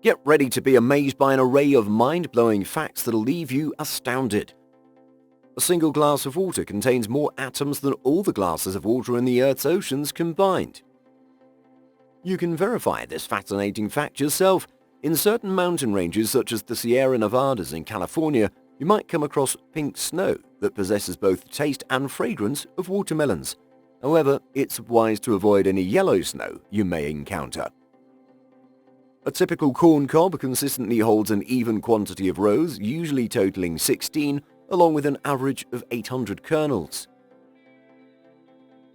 Get ready to be amazed by an array of mind-blowing facts that'll leave you astounded. A single glass of water contains more atoms than all the glasses of water in the Earth's oceans combined. You can verify this fascinating fact yourself. In certain mountain ranges such as the Sierra Nevadas in California, you might come across pink snow that possesses both the taste and fragrance of watermelons. However, it's wise to avoid any yellow snow you may encounter. A typical corn cob consistently holds an even quantity of rows, usually totaling 16, along with an average of 800 kernels.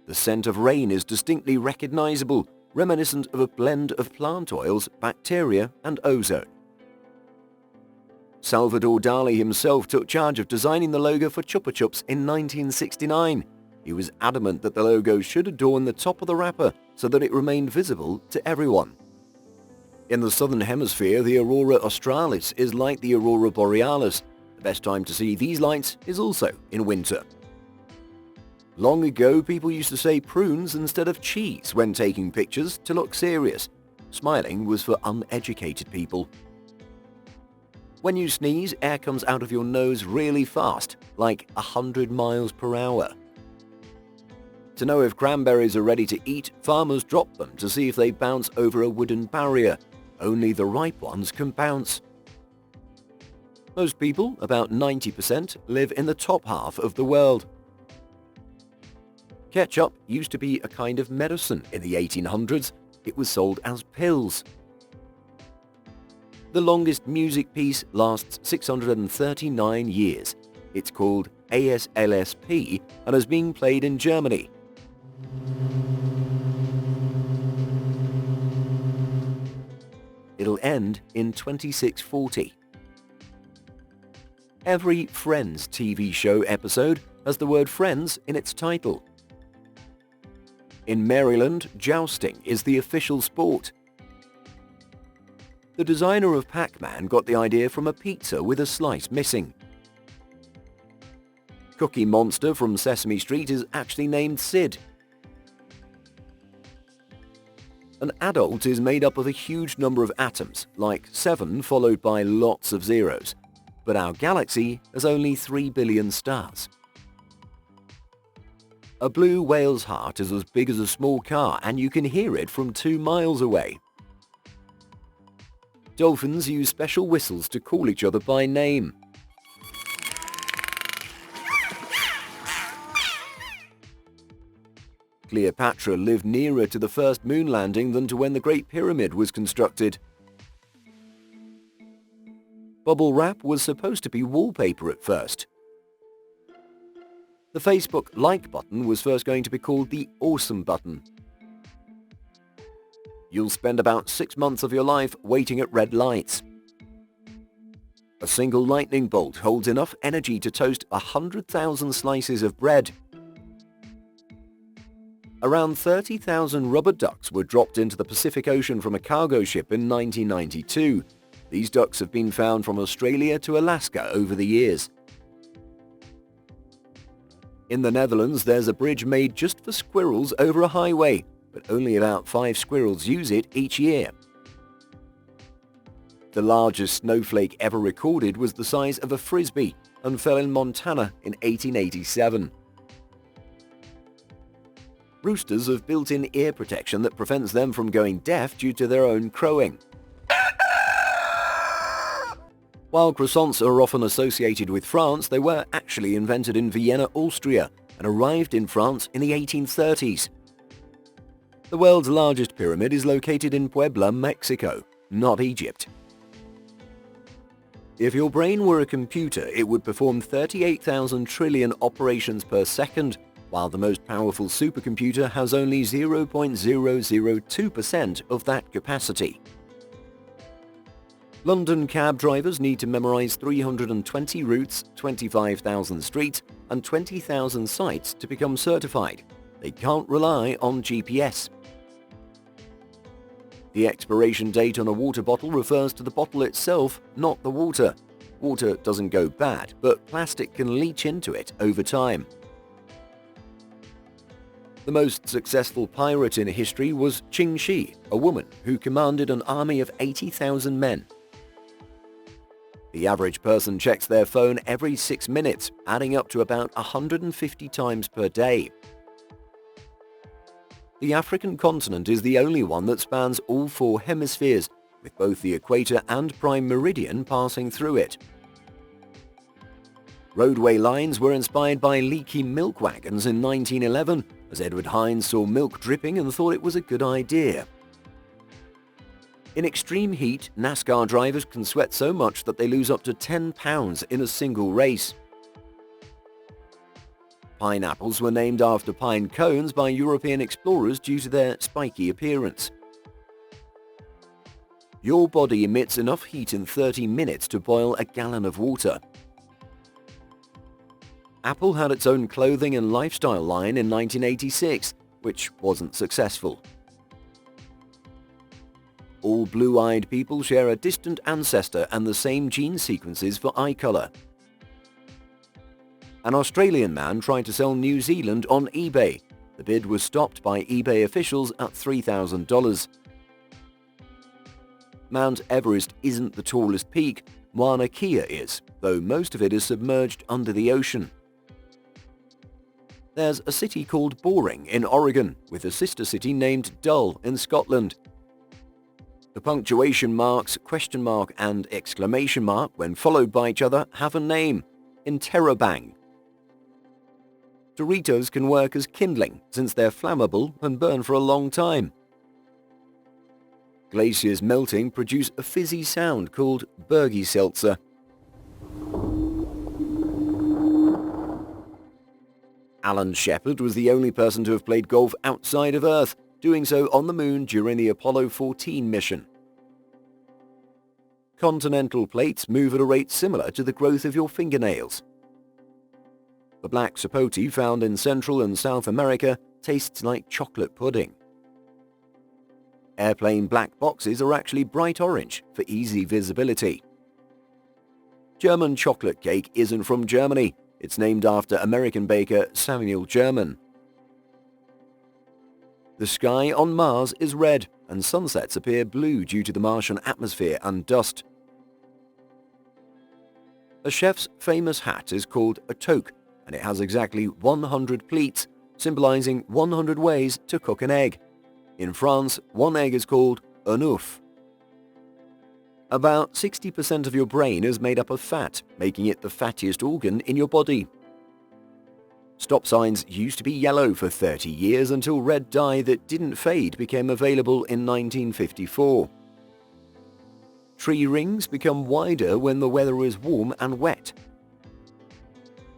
The scent of rain is distinctly recognizable, reminiscent of a blend of plant oils, bacteria, and ozone. Salvador Dali himself took charge of designing the logo for Chupa Chups in 1969. He was adamant that the logo should adorn the top of the wrapper so that it remained visible to everyone. In the southern hemisphere, the aurora australis is like the aurora borealis. The best time to see these lights is also in winter. Long ago, people used to say prunes instead of cheese when taking pictures to look serious. Smiling was for uneducated people. When you sneeze, air comes out of your nose really fast, like 100 miles per hour. To know if cranberries are ready to eat, farmers drop them to see if they bounce over a wooden barrier. Only the ripe ones can bounce. Most people, about 90%, live in the top half of the world. Ketchup used to be a kind of medicine in the 1800s. It was sold as pills. The longest music piece lasts 639 years. It's called ASLSP and is being played in Germany. It'll end in 2640. Every Friends TV show episode has the word Friends in its title. In Maryland, jousting is the official sport. The designer of Pac-Man got the idea from a pizza with a slice missing. Cookie Monster from Sesame Street is actually named Sid. An adult is made up of a huge number of atoms, like 7 followed by lots of zeros. But our galaxy has only 3 billion stars. A blue whale's heart is as big as a small car and you can hear it from 2 miles away. Dolphins use special whistles to call each other by name. Cleopatra lived nearer to the first moon landing than to when the Great Pyramid was constructed. Bubble wrap was supposed to be wallpaper at first. The Facebook like button was first going to be called the awesome button. You'll spend about 6 months of your life waiting at red lights. A single lightning bolt holds enough energy to toast 100,000 slices of bread. Around 30,000 rubber ducks were dropped into the Pacific Ocean from a cargo ship in 1992. These ducks have been found from Australia to Alaska over the years. In the Netherlands, there's a bridge made just for squirrels over a highway, but only about 5 squirrels use it each year. The largest snowflake ever recorded was the size of a frisbee and fell in Montana in 1887. Roosters have built-in ear protection that prevents them from going deaf due to their own crowing. While croissants are often associated with France, they were actually invented in Vienna, Austria, and arrived in France in the 1830s. The world's largest pyramid is located in Puebla, Mexico, not Egypt. If your brain were a computer, it would perform 38,000 trillion operations per second, while the most powerful supercomputer has only 0.002% of that capacity. London cab drivers need to memorize 320 routes, 25,000 streets, and 20,000 sites to become certified. They can't rely on GPS. The expiration date on a water bottle refers to the bottle itself, not the water. Water doesn't go bad, but plastic can leach into it over time. The most successful pirate in history was Qing Shi, a woman who commanded an army of 80,000 men. The average person checks their phone every 6 minutes, adding up to about 150 times per day. The African continent is the only one that spans all 4 hemispheres, with both the equator and prime meridian passing through it. Roadway lines were inspired by leaky milk wagons in 1911, as Edward Hines saw milk dripping and thought it was a good idea. In extreme heat, NASCAR drivers can sweat so much that they lose up to 10 pounds in a single race. Pineapples were named after pine cones by European explorers due to their spiky appearance. Your body emits enough heat in 30 minutes to boil a gallon of water. Apple had its own clothing and lifestyle line in 1986, which wasn't successful. All blue-eyed people share a distant ancestor and the same gene sequences for eye color. An Australian man tried to sell New Zealand on eBay. The bid was stopped by eBay officials at $3,000. Mount Everest isn't the tallest peak, Mauna Kea is, though most of it is submerged under the ocean. There's a city called Boring in Oregon, with a sister city named Dull in Scotland. The punctuation marks, question mark and exclamation mark, when followed by each other, have a name, Interrobang. Doritos can work as kindling, since they're flammable and burn for a long time. Glaciers melting produce a fizzy sound called Bergy Seltzer. Alan Shepard was the only person to have played golf outside of Earth, doing so on the Moon during the Apollo 14 mission. Continental plates move at a rate similar to the growth of your fingernails. The black sapote found in Central and South America tastes like chocolate pudding. Airplane black boxes are actually bright orange for easy visibility. German chocolate cake isn't from Germany. It's named after American baker Samuel German. The sky on Mars is red, and sunsets appear blue due to the Martian atmosphere and dust. A chef's famous hat is called a toque, and it has exactly 100 pleats, symbolizing 100 ways to cook an egg. In France, one egg is called un œuf. About 60% of your brain is made up of fat, making it the fattiest organ in your body. Stop signs used to be yellow for 30 years until red dye that didn't fade became available in 1954. Tree rings become wider when the weather is warm and wet.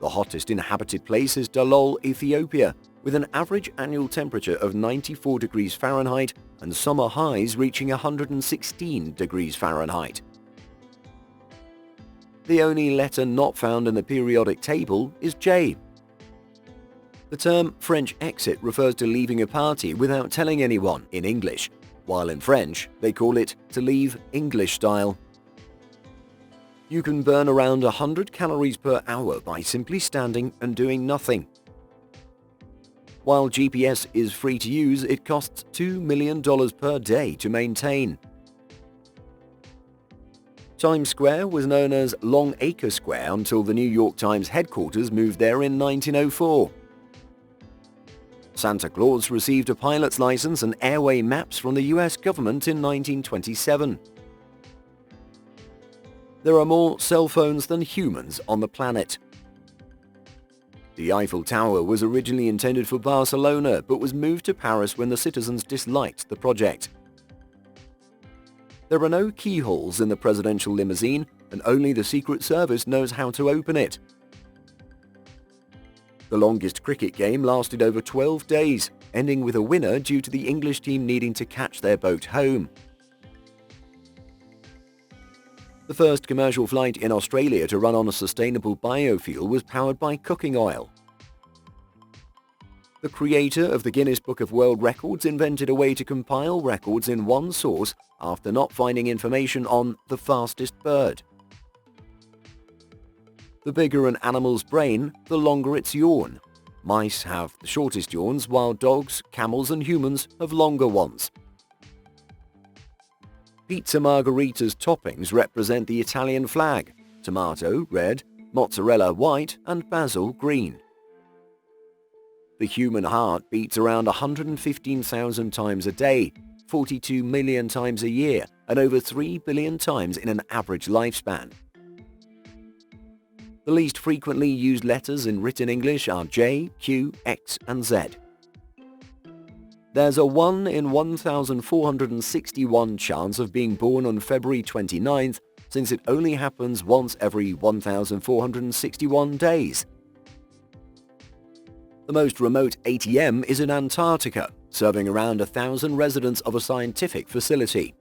The hottest inhabited place is Dalol, Ethiopia, with an average annual temperature of 94 degrees Fahrenheit and summer highs reaching 116 degrees Fahrenheit. The only letter not found in the periodic table is J. The term French exit refers to leaving a party without telling anyone in English, while in French they call it to leave English style. You can burn around 100 calories per hour by simply standing and doing nothing. While GPS is free to use, it costs $2 million per day to maintain. Times Square was known as Long Acre Square until the New York Times headquarters moved there in 1904. Santa Claus received a pilot's license and airway maps from the US government in 1927. There are more cell phones than humans on the planet. The Eiffel Tower was originally intended for Barcelona, but was moved to Paris when the citizens disliked the project. There are no keyholes in the presidential limousine, and only the Secret Service knows how to open it. The longest cricket game lasted over 12 days, ending with a winner due to the English team needing to catch their boat home. The first commercial flight in Australia to run on a sustainable biofuel was powered by cooking oil. The creator of the Guinness Book of World Records invented a way to compile records in one source after not finding information on the fastest bird. The bigger an animal's brain, the longer its yawn. Mice have the shortest yawns, while dogs, camels and humans have longer ones. Pizza margarita's toppings represent the Italian flag: tomato, red, mozzarella, white, and basil, green. The human heart beats around 115,000 times a day, 42 million times a year, and over 3 billion times in an average lifespan. The least frequently used letters in written English are J, Q, X, and Z. There's a 1 in 1,461 chance of being born on February 29th, since it only happens once every 1,461 days. The most remote ATM is in Antarctica, serving around 1,000 residents of a scientific facility.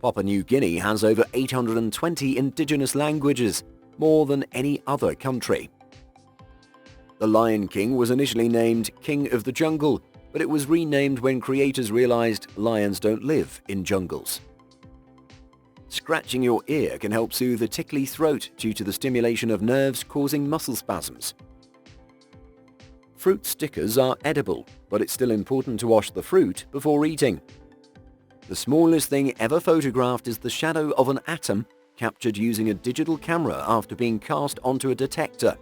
Papua New Guinea has over 820 indigenous languages, more than any other country. The Lion King was initially named King of the Jungle, but it was renamed when creators realized lions don't live in jungles. Scratching your ear can help soothe a tickly throat due to the stimulation of nerves causing muscle spasms. Fruit stickers are edible, but it's still important to wash the fruit before eating. The smallest thing ever photographed is the shadow of an atom, captured using a digital camera after being cast onto a detector.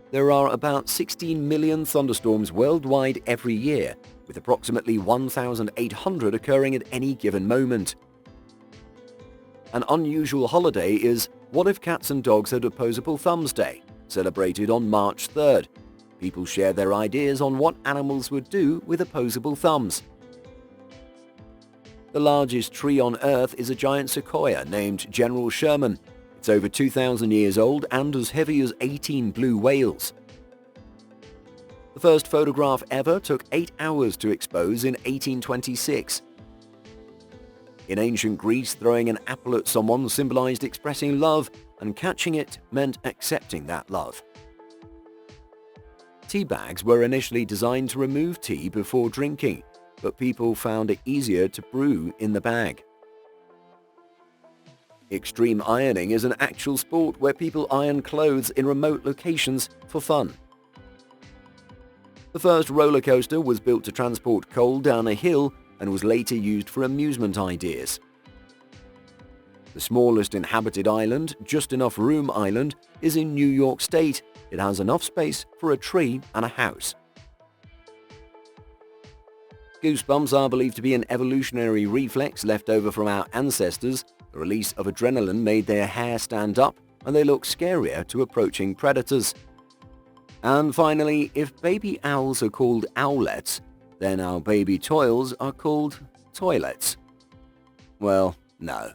There are about 16 million thunderstorms worldwide every year, with approximately 1,800 occurring at any given moment. An unusual holiday is What If Cats and Dogs Had Opposable Thumbs Day, celebrated on March 3rd. People share their ideas on what animals would do with opposable thumbs. The largest tree on Earth is a giant sequoia named General Sherman. It's over 2,000 years old and as heavy as 18 blue whales. The first photograph ever took 8 hours to expose in 1826. In ancient Greece, throwing an apple at someone symbolized expressing love, and catching it meant accepting that love. Tea bags were initially designed to remove tea before drinking, but people found it easier to brew in the bag. Extreme ironing is an actual sport where people iron clothes in remote locations for fun. The first roller coaster was built to transport coal down a hill and was later used for amusement ideas. The smallest inhabited island, Just Enough Room Island, is in New York State. It has enough space for a tree and a house. Goosebumps are believed to be an evolutionary reflex left over from our ancestors. The release of adrenaline made their hair stand up, and they look scarier to approaching predators. And finally, if baby owls are called owlets, then our baby toils are called toilets. Well, no.